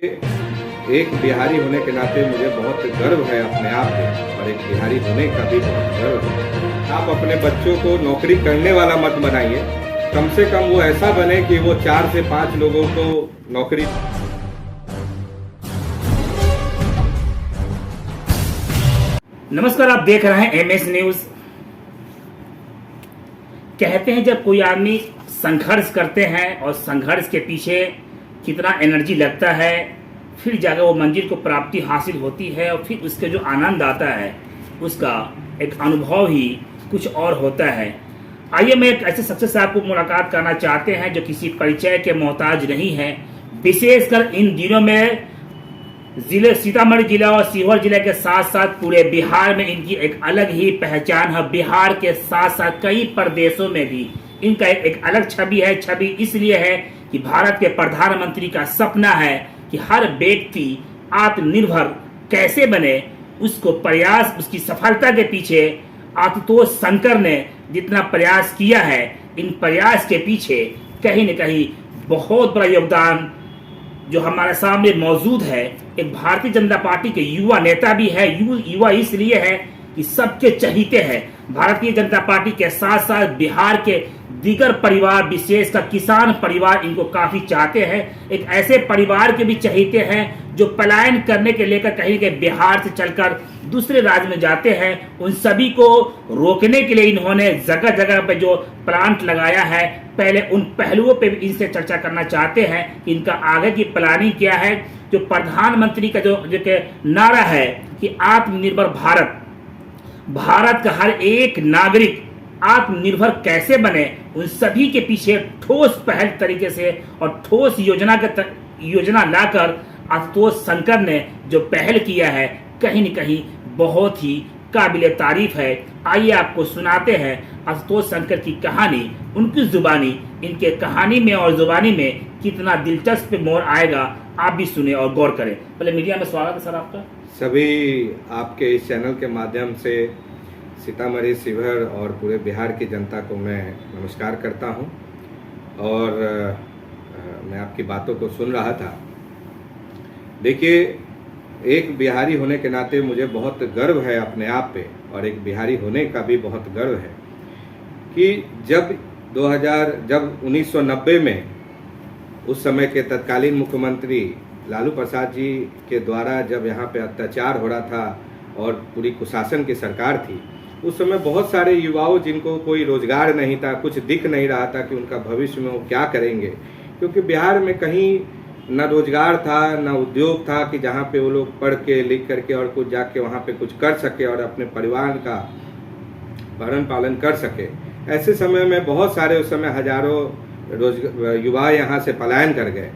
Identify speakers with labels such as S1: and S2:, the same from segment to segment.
S1: एक बिहारी होने के नाते मुझे बहुत गर्व है अपने आप पे, और एक बिहारी होने का भी बहुत गर्व है। आप अपने बच्चों को नौकरी करने वाला मत बनाइए, कम से कम वो ऐसा बने कि वो 4 से 5 लोगों को नौकरी।
S2: नमस्कार, आप देख रहे हैं एमएस न्यूज। कहते हैं जब कोई आदमी संघर्ष करते हैं और संघर्ष के पीछे कितना एनर्जी लगता है, फिर जाकर वो मंजिल को प्राप्ति हासिल होती है और फिर उसके जो आनंद आता है उसका एक अनुभव ही कुछ और होता है। आइए, मैं एक ऐसे शख्स से आपको मुलाकात करना चाहते हैं जो किसी परिचय के मोहताज नहीं है। विशेषकर इन दिनों में जिले सीतामढ़ी जिला और सीहोर जिले के साथ साथ पूरे बिहार में इनकी एक अलग ही पहचान है। बिहार के साथ साथ कई प्रदेशों में भी इनका एक अलग छवि है। छवि इसलिए है कि भारत के प्रधानमंत्री का सपना है कि हर व्यक्ति आत्मनिर्भर कैसे बने, उसको प्रयास, उसकी सफलता के पीछे आशुतोष शंकर ने जितना प्रयास किया है, इन प्रयास के पीछे कहीं न कहीं बहुत बड़ा योगदान जो हमारे सामने मौजूद है। एक भारतीय जनता पार्टी के युवा नेता भी है। युवा इसलिए है कि सबके चहीते हैं। भारतीय जनता पार्टी के साथ साथ बिहार के दीगर परिवार, विशेषकर किसान परिवार, इनको काफी चाहते हैं। एक ऐसे परिवार के भी चहीते हैं जो पलायन करने के लेकर कहीं के बिहार से चलकर दूसरे राज्य में जाते हैं। उन सभी को रोकने के लिए इन्होंने जगह जगह पे जो प्लांट लगाया है, पहले उन पहलुओं पे भी इनसे चर्चा करना चाहते हैं कि इनका आगे की प्लानिंग क्या है। जो प्रधानमंत्री का जो नारा है कि आत्मनिर्भर भारत, भारत का हर एक नागरिक आत्मनिर्भर कैसे बने, उन सभी के पीछे ठोस पहल तरीके से और ठोस योजना लाकर आशुतोष शंकर ने जो पहल किया है, कहीं न कहीं बहुत ही काबिले तारीफ है। आइए आपको सुनाते हैं आशुतोष शंकर की कहानी, उनकी जुबानी। इनके कहानी में और जुबानी में कितना दिलचस्प मोड़ आएगा, आप भी सुने और गौर करें। पहले मीडिया में स्वागत है सर आपका।
S1: सभी आपके इस चैनल के माध्यम से सीतामढ़ी, शिवहर और पूरे बिहार की जनता को मैं नमस्कार करता हूं। और मैं आपकी बातों को सुन रहा था। देखिए, एक बिहारी होने के नाते मुझे बहुत गर्व है अपने आप पे, और एक बिहारी होने का भी बहुत गर्व है कि जब 1990 में उस समय के तत्कालीन मुख्यमंत्री लालू प्रसाद जी के द्वारा जब यहाँ पे अत्याचार हो रहा था और पूरी कुशासन की सरकार थी, उस समय बहुत सारे युवाओं जिनको कोई रोजगार नहीं था, कुछ दिख नहीं रहा था कि उनका भविष्य में वो क्या करेंगे, क्योंकि बिहार में कहीं न रोजगार था न उद्योग था कि जहाँ पे वो लोग पढ़ के लिख करके और कुछ जाके वहाँ पे कुछ कर सके और अपने परिवार का भरण पालन कर सके। ऐसे समय में बहुत सारे उस समय हजारों युवा यहाँ से पलायन कर गए।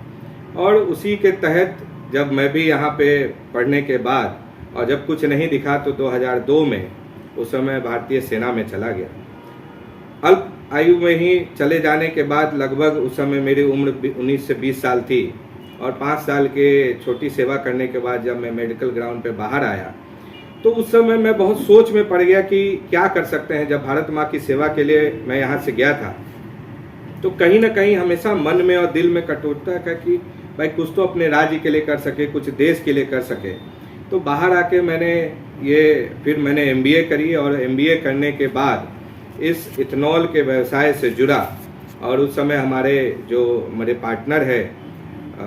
S1: और उसी के तहत जब मैं भी यहाँ पे पढ़ने के बाद और जब कुछ नहीं दिखा तो 2002 में उस समय भारतीय सेना में चला गया। अल्प आयु में ही चले जाने के बाद लगभग उस समय मेरी उम्र 19 से 20 साल थी, और 5 साल के छोटी सेवा करने के बाद जब मैं मेडिकल ग्राउंड पे बाहर आया तो उस समय मैं बहुत सोच में पड़ गया कि क्या कर सकते हैं। जब भारत माँ की सेवा के लिए मैं यहाँ से गया था तो कहीं ना कहीं हमेशा मन में और दिल में कटोरता था कि भाई कुछ तो अपने राज्य के लिए कर सके, कुछ देश के लिए कर सके। तो बाहर आके फिर मैंने MBA करी, और MBA करने के बाद इस इथेनॉल के व्यवसाय से जुड़ा। और उस समय मेरे पार्टनर है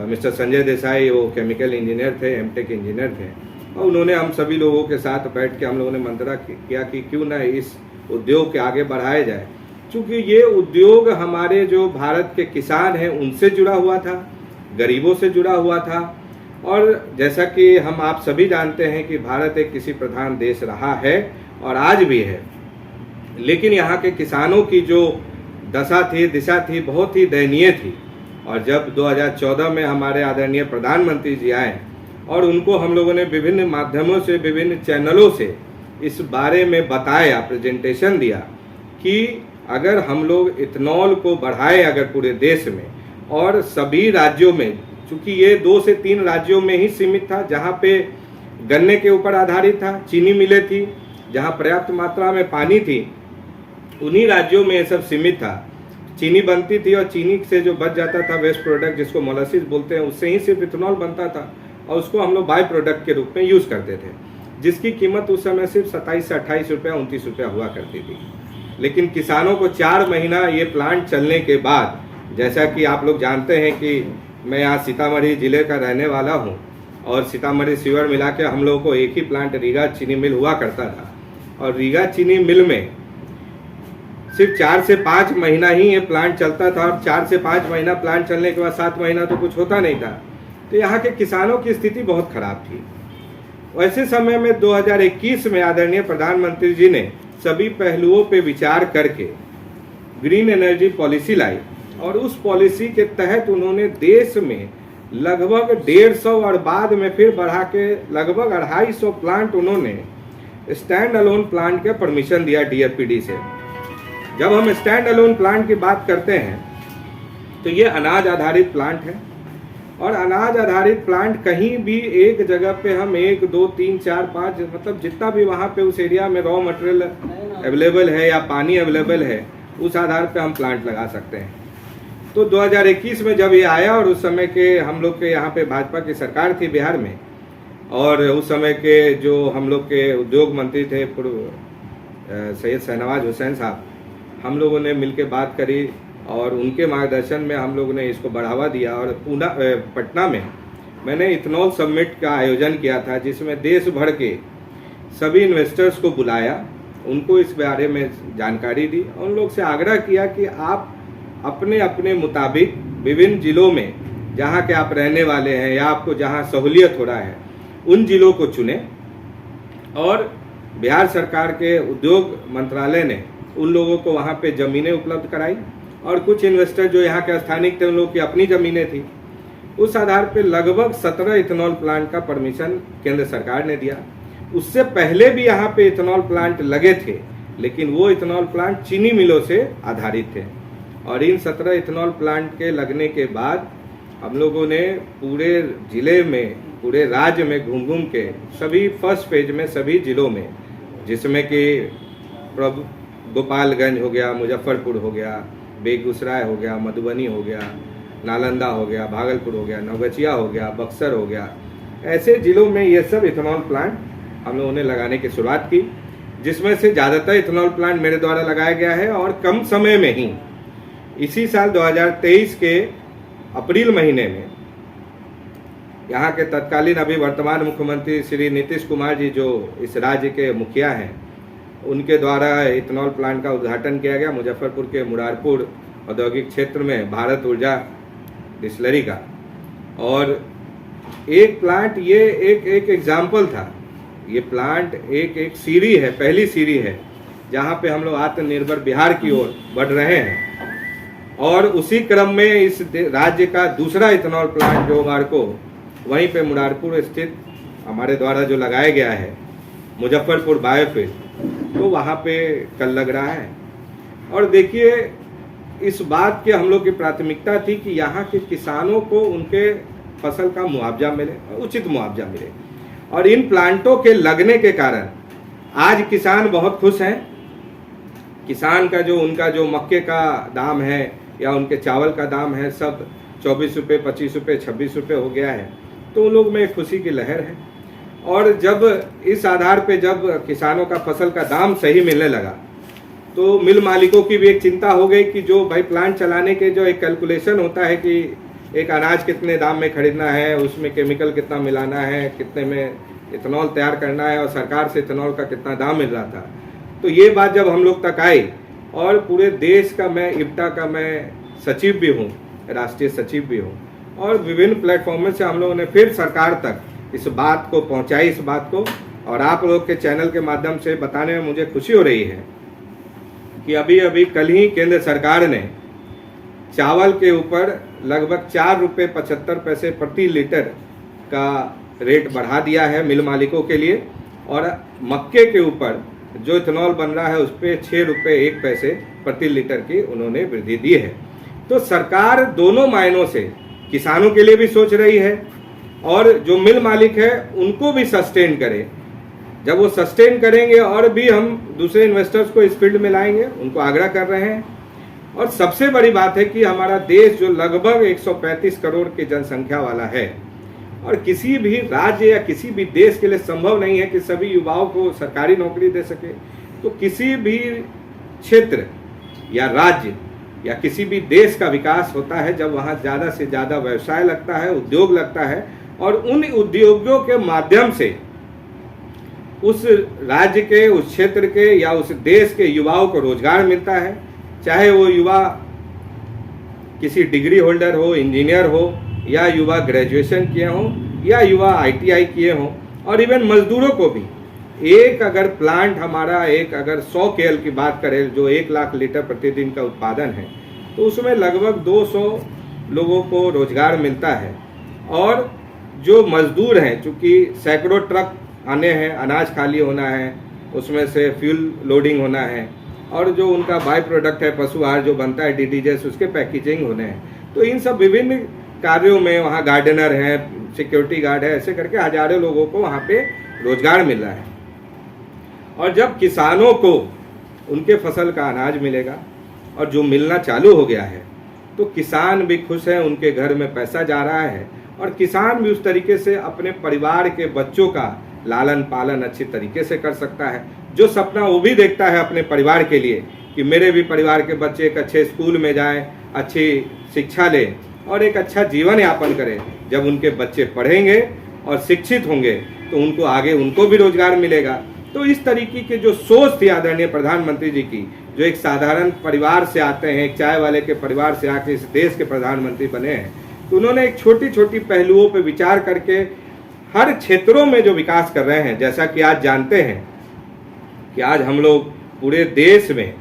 S1: मिस्टर संजय देसाई, वो केमिकल इंजीनियर थे, MTech इंजीनियर थे, और उन्होंने हम सभी लोगों के साथ बैठ के हम लोगों ने मंत्रा किया कि क्यों ना इस उद्योग के आगे बढ़ाया जाए। क्योंकि ये उद्योग हमारे जो भारत के किसान हैं उनसे जुड़ा हुआ था, गरीबों से जुड़ा हुआ था। और जैसा कि हम आप सभी जानते हैं कि भारत एक कृषि प्रधान देश रहा है और आज भी है, लेकिन यहाँ के किसानों की जो दशा थी, दिशा थी, बहुत ही दयनीय थी। और जब 2014 में हमारे आदरणीय प्रधानमंत्री जी आए और उनको हम लोगों ने विभिन्न माध्यमों से, विभिन्न चैनलों से इस बारे में बताया, प्रेजेंटेशन दिया कि अगर हम लोग इथेनॉल को बढ़ाएं अगर पूरे देश में और सभी राज्यों में, चूंकि ये 2 से 3 राज्यों में ही सीमित था जहाँ पे गन्ने के ऊपर आधारित था, चीनी मिलें थी, जहाँ पर्याप्त मात्रा में पानी थी, उन्हीं राज्यों में ये सब सीमित था। चीनी बनती थी और चीनी से जो बच जाता था वेस्ट प्रोडक्ट जिसको मोलासिस बोलते हैं, उससे ही सिर्फ इथेनॉल बनता था और उसको हम लोग बाई प्रोडक्ट के रूप में यूज़ करते थे, जिसकी कीमत उस समय सिर्फ 27 से 28 रुपया 29 रुपया हुआ करती थी। लेकिन किसानों को 4 महीना ये प्लांट चलने के बाद, जैसा कि आप लोग जानते हैं कि मैं यहाँ सीतामढ़ी ज़िले का रहने वाला हूँ और सीतामढ़ी सीवर मिला के हम लोगों को एक ही प्लांट रीगा चीनी मिल हुआ करता था और रीगा चीनी मिल में सिर्फ 4 से 5 महीना ही ये प्लांट चलता था और 4 से 5 महीना प्लांट चलने के बाद 7 महीना तो कुछ होता नहीं था। तो यहाँ के किसानों की स्थिति बहुत खराब थी। वैसे समय में 2021 में आदरणीय प्रधानमंत्री जी ने सभी पहलुओं पे विचार करके ग्रीन एनर्जी पॉलिसी लाई और उस पॉलिसी के तहत उन्होंने देश में लगभग 150 और बाद में फिर बढ़ा के लगभग 250 प्लांट उन्होंने स्टैंड अलोन प्लांट के परमिशन दिया DFPD से। जब हम स्टैंड अलोन प्लांट की बात करते हैं तो ये अनाज आधारित प्लांट है और अनाज आधारित प्लांट कहीं भी एक जगह पे हम 1, 2, 3, 4, 5 मतलब जितना भी वहाँ पे उस एरिया में रॉ मटेरियल अवेलेबल है या पानी अवेलेबल है उस आधार पे हम प्लांट लगा सकते हैं। तो 2021 में जब ये आया और उस समय के हम लोग के यहाँ पे भाजपा की सरकार थी बिहार में और उस समय के जो हम लोग के उद्योग मंत्री थे पूर्व सैयद शहनवाज हुसैन साहब, हम लोगों ने मिलकर बात करी और उनके मार्गदर्शन में हम लोगों ने इसको बढ़ावा दिया और पटना में मैंने इथेनॉल समिट का आयोजन किया था जिसमें देश भर के सभी इन्वेस्टर्स को बुलाया, उनको इस बारे में जानकारी दी और उन लोग से आग्रह किया कि आप अपने अपने मुताबिक विभिन्न जिलों में जहाँ के आप रहने वाले हैं या आपको जहाँ सहूलियत हो रहा है उन जिलों को चुने और बिहार सरकार के उद्योग मंत्रालय ने उन लोगों को वहाँ पे ज़मीनें उपलब्ध कराई और कुछ इन्वेस्टर जो यहाँ के स्थानिक थे उन लोगों की अपनी ज़मीनें थी। उस आधार पे लगभग 17 इथेनॉल प्लांट का परमिशन केंद्र सरकार ने दिया। उससे पहले भी यहाँ पे इथेनॉल प्लांट लगे थे लेकिन वो इथेनॉल प्लांट चीनी मिलों से आधारित थे और इन 17 इथेनॉल प्लांट के लगने के बाद हम लोगों ने पूरे जिले में पूरे राज्य में घूम घूम के सभी फर्स्ट फेज में सभी जिलों में, जिसमें कि गोपालगंज हो गया, मुजफ्फरपुर हो गया, बेगूसराय हो गया, मधुबनी हो गया, नालंदा हो गया, भागलपुर हो गया, नवगछिया हो गया, बक्सर हो गया, ऐसे जिलों में ये सब इथेनॉल प्लांट हम लोगों ने लगाने की शुरुआत की, जिसमें से ज़्यादातर इथेनॉल प्लांट मेरे द्वारा लगाया गया है और कम समय में ही इसी साल 2023 के अप्रैल महीने में यहाँ के तत्कालीन अभी वर्तमान मुख्यमंत्री श्री नीतीश कुमार जी जो इस राज्य के मुखिया हैं उनके द्वारा इथेनॉल प्लांट का उद्घाटन किया गया मुजफ्फरपुर के मुरारपुर औद्योगिक क्षेत्र में भारत ऊर्जा डिस्टिलरी का। और एक प्लांट ये एक एग्जाम्पल था, ये प्लांट एक सीढ़ी है, पहली सीढ़ी है जहाँ पे हम लोग आत्मनिर्भर बिहार की ओर बढ़ रहे हैं। और उसी क्रम में इस राज्य का दूसरा इथेनॉल प्लांट जो हमारे को वहीं पे मुरारपुर स्थित हमारे द्वारा जो लगाया गया है मुजफ्फरपुर बायोफ्यूल, तो वहाँ पे कल लग रहा है। और देखिए इस बात की हम लोग की प्राथमिकता थी कि यहाँ के किसानों को उनके फसल का मुआवजा मिले, उचित मुआवजा मिले। और इन प्लांटों के लगने के कारण आज किसान बहुत खुश हैं। किसान का जो उनका जो मक्के का दाम है या उनके चावल का दाम है सब 24 रुपये, 25 रुपये, 26 रुपये हो गया है, तो उन लोग में खुशी की लहर है। और जब इस आधार पे जब किसानों का फसल का दाम सही मिलने लगा तो मिल मालिकों की भी एक चिंता हो गई कि जो भाई प्लांट चलाने के जो एक कैलकुलेशन होता है कि एक अनाज कितने दाम में खरीदना है, उसमें केमिकल कितना मिलाना है, कितने में इथेनॉल तैयार करना है और सरकार से इथेनॉल का कितना दाम मिल रहा था, तो ये बात जब हम लोग तक आई और पूरे देश का मैं इप्टा का मैं सचिव भी हूँ, राष्ट्रीय सचिव भी हूँ, और विभिन्न प्लेटफॉर्म से हम लोगों ने फिर सरकार तक इस बात को पहुँचाई, इस बात को, और आप लोग के चैनल के माध्यम से बताने में मुझे खुशी हो रही है कि अभी अभी कल ही केंद्र सरकार ने चावल के ऊपर लगभग 4 रुपये 75 पैसे प्रति लीटर का रेट बढ़ा दिया है मिल मालिकों के लिए, और मक्के के ऊपर जो इथेनॉल बन रहा है उस पर 6 रुपये 1 पैसे प्रति लीटर की उन्होंने वृद्धि दी है। तो सरकार दोनों मायनों से किसानों के लिए भी सोच रही है और जो मिल मालिक है उनको भी सस्टेन करे। जब वो सस्टेन करेंगे और भी हम दूसरे इन्वेस्टर्स को इस फील्ड में लाएंगे, उनको आग्रह कर रहे हैं। और सबसे बड़ी बात है कि हमारा देश जो लगभग 135 करोड़ की जनसंख्या वाला है, और किसी भी राज्य या किसी भी देश के लिए संभव नहीं है कि सभी युवाओं को सरकारी नौकरी दे सके। तो किसी भी क्षेत्र या राज्य या किसी भी देश का विकास होता है जब वहाँ ज़्यादा से ज़्यादा व्यवसाय लगता है, उद्योग लगता है, और उन उद्योगों के माध्यम से उस राज्य के, उस क्षेत्र के या उस देश के युवाओं को रोजगार मिलता है। चाहे वो युवा किसी डिग्री होल्डर हो, इंजीनियर हो, या युवा ग्रेजुएशन किए हों, या युवा ITI किए हों, और इवन मजदूरों को भी एक अगर प्लांट हमारा अगर 100 KL की बात करें जो 1 लाख लीटर प्रतिदिन का उत्पादन है, तो उसमें लगभग 200 लोगों को रोजगार मिलता है। और जो मजदूर हैं, चूँकि सैकड़ों ट्रक आने हैं, अनाज खाली होना है, उसमें से फ्यूल लोडिंग होना है, और जो उनका बाय प्रोडक्ट है पशु आहार जो बनता है DDGS, उसके पैकेजिंग होने हैं। तो इन सब विभिन्न कार्यों में वहाँ गार्डनर है, सिक्योरिटी गार्ड है, ऐसे करके हजारों लोगों को वहाँ पे रोजगार मिल रहा है। और जब किसानों को उनके फसल का अनाज मिलेगा और जो मिलना चालू हो गया है, तो किसान भी खुश है, उनके घर में पैसा जा रहा है, और किसान भी उस तरीके से अपने परिवार के बच्चों का लालन पालन अच्छी तरीके से कर सकता है। जो सपना वो भी देखता है अपने परिवार के लिए कि मेरे भी परिवार के बच्चे एक अच्छे स्कूल में जाएं, अच्छी शिक्षा लें और एक अच्छा जीवन यापन करें। जब उनके बच्चे पढ़ेंगे और शिक्षित होंगे तो उनको आगे उनको भी रोजगार मिलेगा। तो इस तरीके की जो सोच थी आदरणीय प्रधानमंत्री जी की, जो एक साधारण परिवार से आते हैं, एक चाय वाले के परिवार से आके इस देश के प्रधानमंत्री बने हैं, तो उन्होंने एक छोटी छोटी पहलुओं पर विचार करके हर क्षेत्रों में जो विकास कर रहे हैं। जैसा कि आज जानते हैं कि आज हम लोग पूरे देश में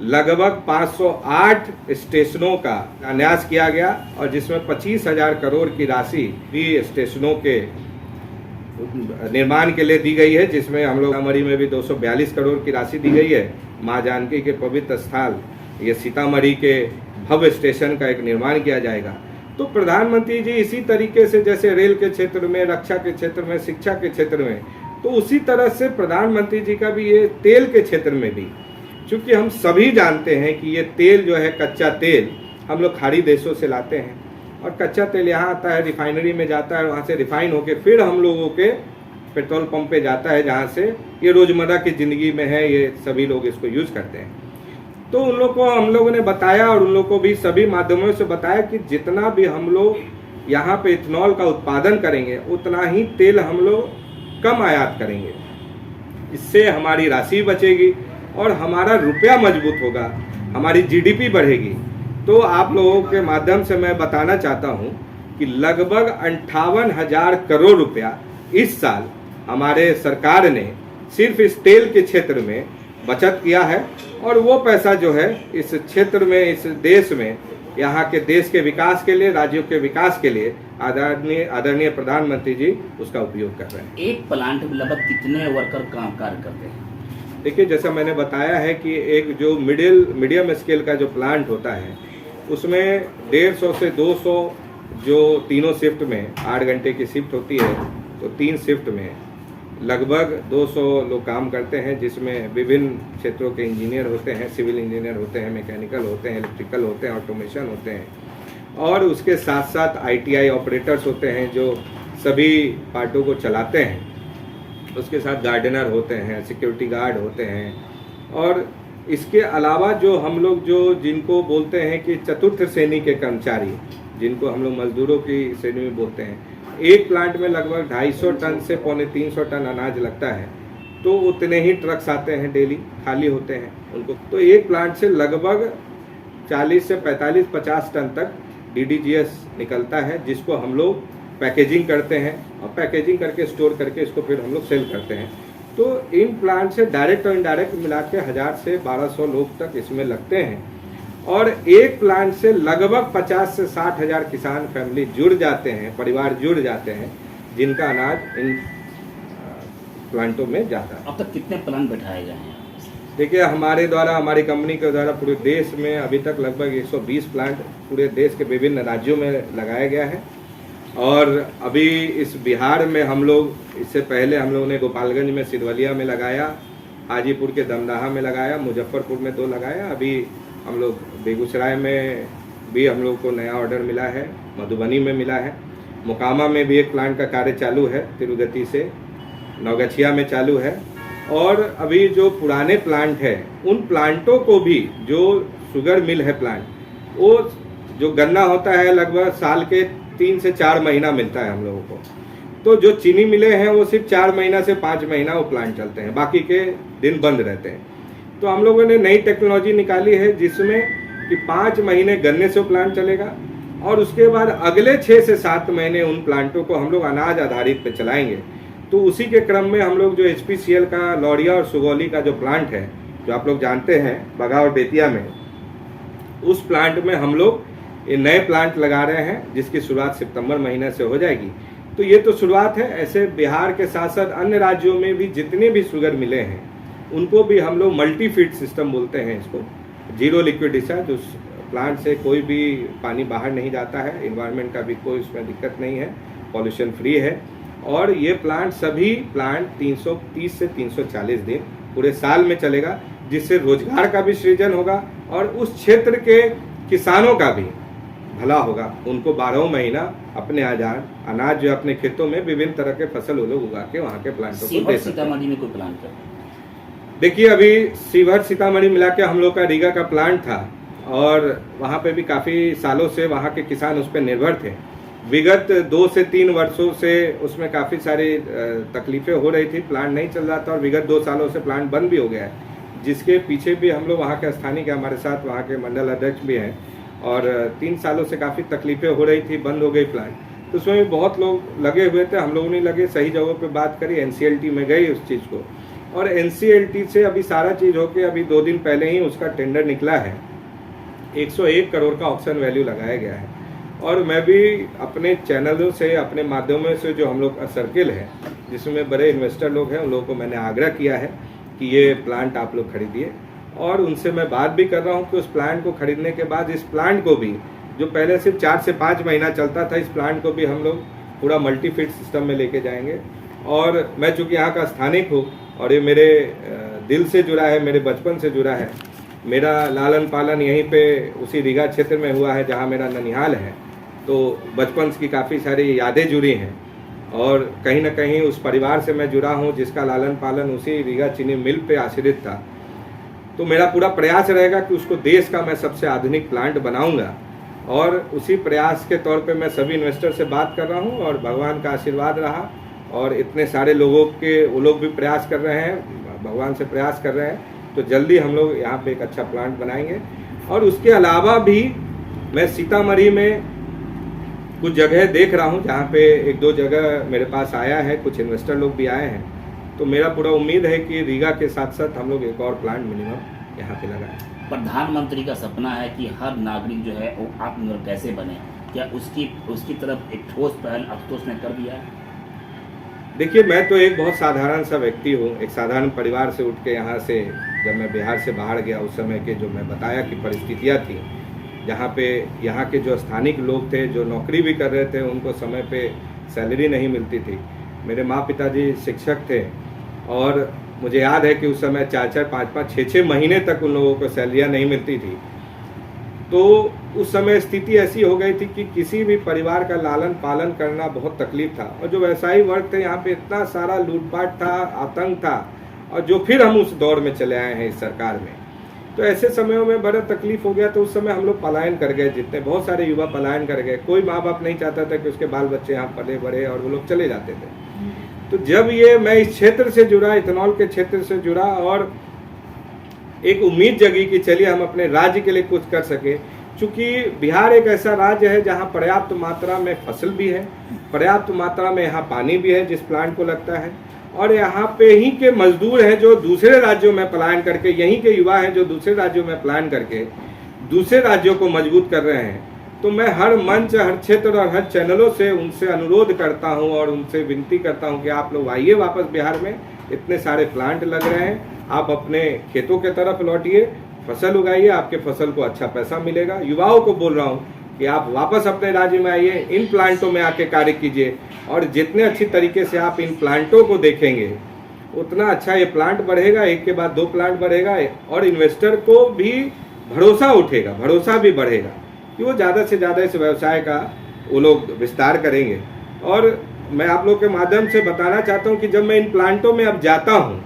S1: लगभग 508 स्टेशनों का न्यास किया गया, और जिसमें 25,000 करोड़ की राशि भी स्टेशनों के निर्माण के लिए दी गई है, जिसमें हम लोग सीतामढ़ी में भी 242 करोड़ की राशि दी गई है। माँ जानकी के पवित्र स्थल ये सीतामढ़ी के भव्य स्टेशन का एक निर्माण किया जाएगा। तो प्रधानमंत्री जी इसी तरीके से जैसे रेल के क्षेत्र में, रक्षा के क्षेत्र में, शिक्षा के क्षेत्र में, तो उसी तरह से प्रधानमंत्री जी का भी ये तेल के क्षेत्र में भी, क्योंकि हम सभी जानते हैं कि ये तेल जो है, कच्चा तेल हम लोग खाड़ी देशों से लाते हैं, और कच्चा तेल यहाँ आता है, रिफाइनरी में जाता है, वहाँ से रिफाइन होकर फिर हम लोगों के पेट्रोल पंप पे जाता है, जहाँ से ये रोज़मर्रा की ज़िंदगी में है, ये सभी लोग इसको यूज़ करते हैं। तो उन लोग को हम लोगों ने बताया, और उन लोग को भी सभी माध्यमों से बताया कि जितना भी हम लोग यहाँ पे इथेनॉल का उत्पादन करेंगे उतना ही तेल हम लोग कम आयात करेंगे। इससे हमारी राशि बचेगी और हमारा रुपया मजबूत होगा, हमारी GDP बढ़ेगी। तो आप लोगों के माध्यम से मैं बताना चाहता हूँ कि लगभग 58,000 करोड़ रुपया इस साल हमारे सरकार ने सिर्फ इस तेल के क्षेत्र में बचत किया है, और वो पैसा जो है इस क्षेत्र में, इस देश में, यहाँ के देश के विकास के लिए, राज्यों के विकास के लिए आदरणीय प्रधानमंत्री जी उसका उपयोग कर रहे हैं।
S2: एक प्लांट में लगभग कितने वर्कर काम कार्य करते हैं?
S1: देखिए, जैसा मैंने बताया है कि एक जो मीडियम स्केल का जो प्लांट होता है उसमें 150 से 200 जो तीनों शिफ्ट में 8 घंटे की शिफ्ट होती है, तो 3 शिफ्ट में लगभग 200 लोग काम करते हैं, जिसमें विभिन्न क्षेत्रों के इंजीनियर होते हैं, सिविल इंजीनियर होते हैं, मैकेनिकल होते हैं, इलेक्ट्रिकल होते हैं, ऑटोमेशन होते हैं, और उसके साथ साथ ITI ऑपरेटर्स होते हैं जो सभी पार्टों को चलाते हैं। उसके साथ गार्डनर होते हैं, सिक्योरिटी गार्ड होते हैं, और इसके अलावा जो हम लोग जिनको बोलते हैं कि चतुर्थ श्रेणी के कर्मचारी, जिनको हम लोग मजदूरों की श्रेणी में बोलते हैं, एक प्लांट में लगभग 250 टन से 250 टन अनाज लगता है, तो उतने ही ट्रक्स आते हैं डेली, खाली होते हैं उनको। तो एक प्लांट से लगभग 40 से 45-50 टन तक DDGS निकलता है, जिसको हम लोग पैकेजिंग करते हैं, और पैकेजिंग करके स्टोर करके इसको फिर हम लोग सेल करते हैं। तो इन प्लांट से डायरेक्ट और इनडायरेक्ट मिला के 1000 से 1200 लोग तक इसमें लगते हैं, और एक प्लांट से लगभग 50 से 60 हज़ार किसान फैमिली जुड़ जाते हैं, परिवार जुड़ जाते हैं, जिनका अनाज इन प्लांटों में जाता है।
S2: अब तक कितने प्लांट बैठाए गए हैं?
S1: देखिए, हमारे द्वारा, हमारी कंपनी के द्वारा पूरे देश में अभी तक लगभग 120 प्लांट पूरे देश के विभिन्न राज्यों में लगाया गया है। और अभी इस बिहार में हम लोग, इससे पहले हम लोगों ने गोपालगंज में, सिधवलिया में लगाया, हाजीपुर के दमदाहा में लगाया, मुजफ्फरपुर में 2 लगाया, अभी हम लोग बेगूसराय में भी हम लोग को नया ऑर्डर मिला है, मधुबनी में मिला है, मोकामा में भी एक प्लांट का कार्य चालू है, तिरुगति से नौगछिया में चालू है। और अभी जो पुराने प्लांट है उन प्लांटों को भी, जो शुगर मिल है प्लांट, वो जो गन्ना होता है लगभग साल के 3 से 4 महीना मिलता है हम लोगों को। तो जो चीनी मिले हैं वो सिर्फ 4 महीना से 5 महीना वो प्लांट चलते हैं, बाकी के दिन बंद रहते हैं। तो हम लोगों ने नई टेक्नोलॉजी निकाली है जिसमें कि 5 महीने गन्ने से प्लांट चलेगा और उसके बाद अगले 6 से 7 महीने उन प्लांटों को हम लोग अनाज आधारित पे चलाएंगे। तो उसी के क्रम में हम लोग जो HPCL का लौरिया और सुगौली का जो प्लांट है, जो आप लोग जानते हैं बघा और बेतिया में, उस प्लांट में हम लोग ये नए प्लांट लगा रहे हैं जिसकी शुरुआत सितंबर महीने से हो जाएगी। तो ये तो शुरुआत है। ऐसे बिहार के साथ साथ अन्य राज्यों में भी जितने भी शुगर मिले हैं उनको भी हम लोग मल्टी फीड सिस्टम बोलते हैं इसको, जीरो लिक्विड डिस्चार्ज, उस प्लांट से कोई भी पानी बाहर नहीं जाता है, इन्वायरमेंट का भी कोई उसमें दिक्कत नहीं है, पॉल्यूशन फ्री है। और ये प्लांट सभी प्लांट 330 से 340 दिन पूरे साल में चलेगा, जिससे रोजगार का भी सृजन होगा और उस क्षेत्र के किसानों का भी भला होगा। उनको 12 महीना अपने अनाज जो अपने खेतों में विभिन्न तरह के फसल वो लोग उगा के वहाँ के प्लांटों को दे सकते हैं।
S2: सीतामढ़ी में कोई प्लांट है?
S1: देखिए, अभी शिवहर सीतामढ़ी मिला के हम लोग का रीगा का प्लांट था और वहाँ पे भी काफ़ी सालों से वहाँ के किसान उस पर निर्भर थे। विगत 2 से 3 वर्षों से उसमें काफ़ी सारी तकलीफें हो रही थी, प्लांट नहीं चल रहा था और विगत 2 सालों से प्लांट बंद भी हो गया है, जिसके पीछे भी हम लोग वहाँ के स्थानीय के हमारे साथ वहाँ के मंडल अध्यक्ष भी हैं और 3 सालों से काफ़ी तकलीफें हो रही थी, बंद हो गई प्लांट। तो उसमें भी बहुत लोग लगे हुए थे, हम लोगों ने लगे, सही जगहों पे बात करी, NCLT में गई उस चीज़ को, और NCLT से अभी सारा चीज़ होके अभी 2 दिन पहले ही उसका टेंडर निकला है। 101 करोड़ का ऑक्शन वैल्यू लगाया गया है। और मैं भी अपने चैनलों से, अपने माध्यमों से, जो हम लोग का सर्किल है जिसमें बड़े इन्वेस्टर लोग हैं, उन लोगों को मैंने आग्रह किया है कि ये प्लांट आप लोग खरीदिए। और उनसे मैं बात भी कर रहा हूँ कि उस प्लांट को खरीदने के बाद इस प्लांट को भी, जो पहले सिर्फ 4 से 5 महीना चलता था, इस प्लांट को भी हम लोग पूरा मल्टी फीड सिस्टम में लेके जाएंगे। और मैं चूँकि यहाँ का स्थानिक हूँ और ये मेरे दिल से जुड़ा है, मेरे बचपन से जुड़ा है, मेरा लालन पालन यहीं पे उसी रीगा क्षेत्र में हुआ है जहाँ मेरा ननिहाल है। तो बचपन की काफ़ी सारी यादें जुड़ी हैं और कहीं ना कहीं उस परिवार से मैं जुड़ा हूँ जिसका लालन पालन उसी रीगा चीनी मिल पे आश्रित था। तो मेरा पूरा प्रयास रहेगा कि उसको देश का मैं सबसे आधुनिक प्लांट बनाऊंगा और उसी प्रयास के तौर पे मैं सभी इन्वेस्टर से बात कर रहा हूँ और भगवान का आशीर्वाद रहा और इतने सारे लोगों के, वो लोग भी प्रयास कर रहे हैं, भगवान से प्रयास कर रहे हैं, तो जल्दी हम लोग यहाँ पे एक अच्छा प्लांट बनाएंगे। और उसके अलावा भी मैं सीतामढ़ी में कुछ जगह देख रहा हूँ जहाँ पे 1-2 जगह मेरे पास आया है, कुछ इन्वेस्टर लोग भी आए हैं। तो मेरा पूरा उम्मीद है कि रीगा के साथ साथ हम लोग एक और प्लांट मिनिमम यहाँ पे लगाएं।
S2: प्रधानमंत्री का सपना है कि हर नागरिक जो है वो आत्मनिर्भर कैसे बने, क्या उसकी तरफ एक ठोस पहल अब तो उसने कर दिया है?
S1: देखिए, मैं तो एक बहुत साधारण सा व्यक्ति हूँ, एक साधारण परिवार से उठ के यहाँ से जब मैं बिहार से बाहर गया, उस समय के जो मैं बताया कि परिस्थितियाँ थी, जहाँ पे यहाँ के जो स्थानिक लोग थे, जो नौकरी भी कर रहे थे, उनको समय पे सैलरी नहीं मिलती थी। मेरे माँ पिताजी शिक्षक थे और मुझे याद है कि उस समय 4-4, 5-5, 6-6 महीने तक उन लोगों को सैलरियाँ नहीं मिलती थी। तो उस समय स्थिति ऐसी हो गई थी कि किसी भी परिवार का लालन पालन करना बहुत तकलीफ था और जो व्यवसायी वर्ग थे यहाँ पे इतना सारा लूटपाट था, आतंक था, और जो फिर हम उस दौर में चले आए हैं इस सरकार में। तो ऐसे समयों में बड़ा तकलीफ हो गया। तो उस समय हम लोग पलायन कर गए, जितने बहुत सारे युवा पलायन कर गए। कोई माँ बाप नहीं चाहता था कि उसके बाल बच्चे यहाँ पले बढ़े और वो लोग चले जाते थे। तो जब ये मैं इस क्षेत्र से जुड़ा, इथेनॉल के क्षेत्र से जुड़ा और एक उम्मीद जगी कि चलिए हम अपने राज्य के लिए कुछ कर सके। चूँकि बिहार एक ऐसा राज्य है जहाँ पर्याप्त मात्रा में फसल भी है, पर्याप्त मात्रा में यहाँ पानी भी है जिस प्लांट को लगता है, और यहाँ पे ही के मजदूर हैं जो दूसरे राज्यों में पलायन करके, यहीं के युवा हैं जो दूसरे राज्यों में पलायन करके दूसरे राज्यों को मजबूत कर रहे हैं। तो मैं हर मंच, हर क्षेत्र और हर चैनलों से उनसे अनुरोध करता हूं और उनसे विनती करता हूं कि आप लोग आइए वापस बिहार में, इतने सारे प्लांट लग रहे हैं, आप अपने खेतों के तरफ लौटिए, फसल उगाइए, आपके फसल को अच्छा पैसा मिलेगा। युवाओं को बोल रहा हूँ कि आप वापस अपने राज्य में आइए, इन प्लांटों में आके कार्य कीजिए, और जितने अच्छी तरीके से आप इन प्लांटों को देखेंगे उतना अच्छा ये प्लांट बढ़ेगा, एक के बाद 2 प्लांट बढ़ेगा, और इन्वेस्टर को भी भरोसा उठेगा, भरोसा भी बढ़ेगा कि वो ज़्यादा से ज़्यादा इस व्यवसाय का वो लोग विस्तार करेंगे। और मैं आप लोग के माध्यम से बताना चाहता हूँ कि जब मैं इन प्लांटों में अब जाता हूँ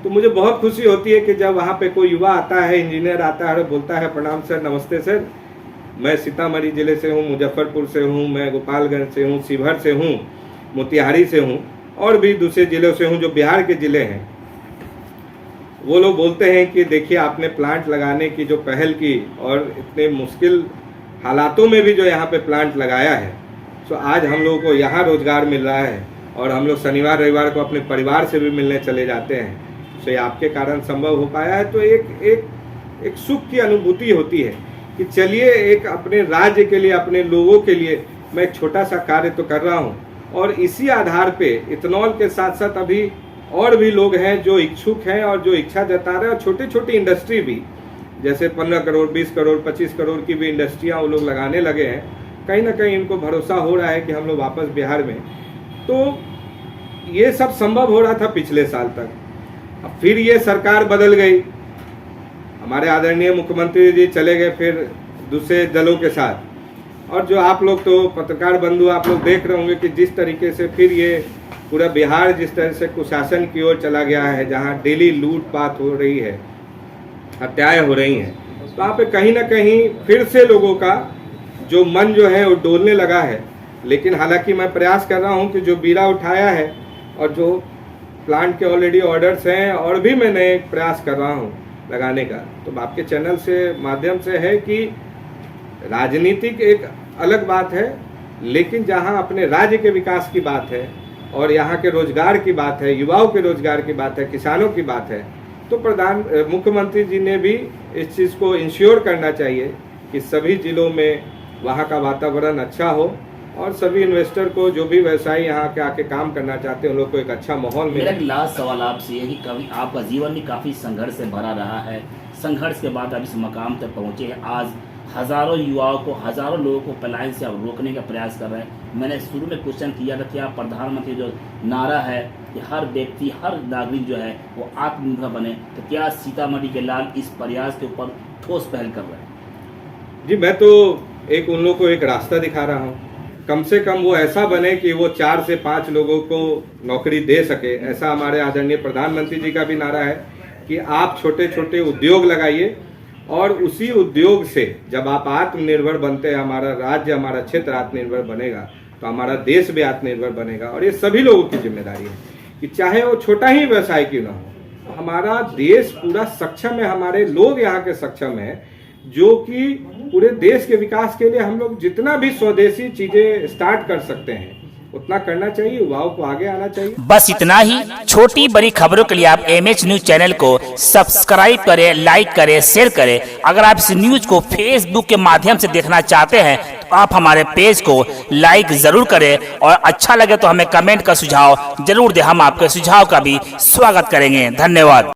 S1: तो मुझे बहुत खुशी होती है कि जब वहाँ पे कोई युवा आता है, इंजीनियर आता है और बोलता है प्रणाम सर, नमस्ते सर, मैं सीतामढ़ी ज़िले से हूँ, मुजफ्फरपुर से हूँ, मैं गोपालगंज से हूँ, शिवहर से हूँ, मोतिहारी से हूँ और भी दूसरे ज़िलों से हूँ जो बिहार के ज़िले हैं। वो लोग बोलते हैं कि देखिए आपने प्लांट लगाने की जो पहल की और इतने मुश्किल हालातों में भी जो यहाँ पे प्लांट लगाया है, तो आज हम लोगों को यहाँ रोज़गार मिल रहा है और हम लोग शनिवार रविवार को अपने परिवार से भी मिलने चले जाते हैं। तो ये आपके कारण संभव हो पाया है। तो एक सुख की अनुभूति होती है कि चलिए एक अपने राज्य के लिए, अपने लोगों के लिए मैं एक छोटा सा कार्य तो कर रहा हूँ। और इसी आधार पे इथेनॉल के साथ साथ अभी और भी लोग हैं जो इच्छुक हैं और जो इच्छा जता रहे हैं, और छोटी छोटी इंडस्ट्री भी, जैसे 15 करोड़ 20 करोड़ 25 करोड़ की भी इंडस्ट्रियाँ वो लोग लगाने लगे हैं। कहीं ना कहीं इनको भरोसा हो रहा है कि हम लोग वापस बिहार में, तो ये सब संभव हो रहा था पिछले साल तक। अब फिर ये सरकार बदल गई, हमारे आदरणीय मुख्यमंत्री जी चले गए फिर दूसरे दलों के साथ, और जो आप लोग तो पत्रकार बंधु आप लोग देख रहे होंगे कि जिस तरीके से फिर ये पूरा बिहार जिस तरह से कुशासन की ओर चला गया है, जहाँ डेली लूटपाट हो रही है, हत्याएं हो रही हैं, तो वहाँ पे कहीं ना कहीं फिर से लोगों का जो मन जो है वो डोलने लगा है। लेकिन हालांकि मैं प्रयास कर रहा हूँ कि जो बीड़ा उठाया है और जो प्लांट के ऑलरेडी ऑर्डर्स हैं और भी मैं नए प्रयास कर रहा हूँ लगाने का, तो आपके चैनल से माध्यम से है कि राजनीतिक एक अलग बात है, लेकिन जहाँ अपने राज्य के विकास की बात है और यहाँ के रोजगार की बात है, युवाओं के रोजगार की बात है, किसानों की बात है, तो मुख्यमंत्री जी ने भी इस चीज़ को इंश्योर करना चाहिए कि सभी जिलों में वहाँ का वातावरण अच्छा हो और सभी इन्वेस्टर को, जो भी व्यवसायी यहाँ के आके काम करना चाहते हैं, उन लोग को एक अच्छा माहौल मिले।
S2: मेरा एक लास्ट सवाल आपसे ये कि कभी आपका जीवन भी काफ़ी संघर्ष से भरा रहा है, संघर्ष के बाद आप इस मकाम तक पहुँचे हैं। आज हज़ारों युवाओं को, हज़ारों लोगों को पलायन से आप रोकने का प्रयास कर रहे हैं। मैंने शुरू में क्वेश्चन किया था कि आप प्रधानमंत्री जो नारा है कि हर व्यक्ति, हर नागरिक जो है वो आत्मनिर्भर बने, तो क्या सीतामढ़ी के लाल इस प्रयास के ऊपर ठोस पहल कर रहे हैं?
S1: जी, मैं तो एक उन लोगों को एक रास्ता दिखा रहा हूँ, कम से कम वो ऐसा बने कि वो 4 से 5 लोगों को नौकरी दे सके। ऐसा हमारे आदरणीय प्रधानमंत्री जी का भी नारा है कि आप छोटे छोटे उद्योग लगाइए और उसी उद्योग से जब आप आत्मनिर्भर बनते हैं, हमारा राज्य, हमारा क्षेत्र आत्मनिर्भर बनेगा तो हमारा देश भी आत्मनिर्भर बनेगा। और ये सभी लोगों की जिम्मेदारी है कि चाहे वो छोटा ही व्यवसाय क्यों ना हो, हमारा देश पूरा सक्षम है, हमारे लोग यहाँ के सक्षम है, जो कि पूरे देश के विकास के लिए हम लोग जितना भी स्वदेशी चीजें स्टार्ट कर सकते हैं उतना करना चाहिए, युवाओं को आगे आना चाहिए।
S2: बस इतना ही। छोटी बड़ी खबरों के लिए आप MH न्यूज चैनल को सब्सक्राइब करें, लाइक करें, शेयर करें। अगर आप इस न्यूज को फेसबुक के माध्यम से देखना चाहते हैं तो आप हमारे पेज को लाइक जरूर करें और अच्छा लगे तो हमें कमेंट का सुझाव जरूर दें। हम आपके सुझाव का भी स्वागत करेंगे। धन्यवाद।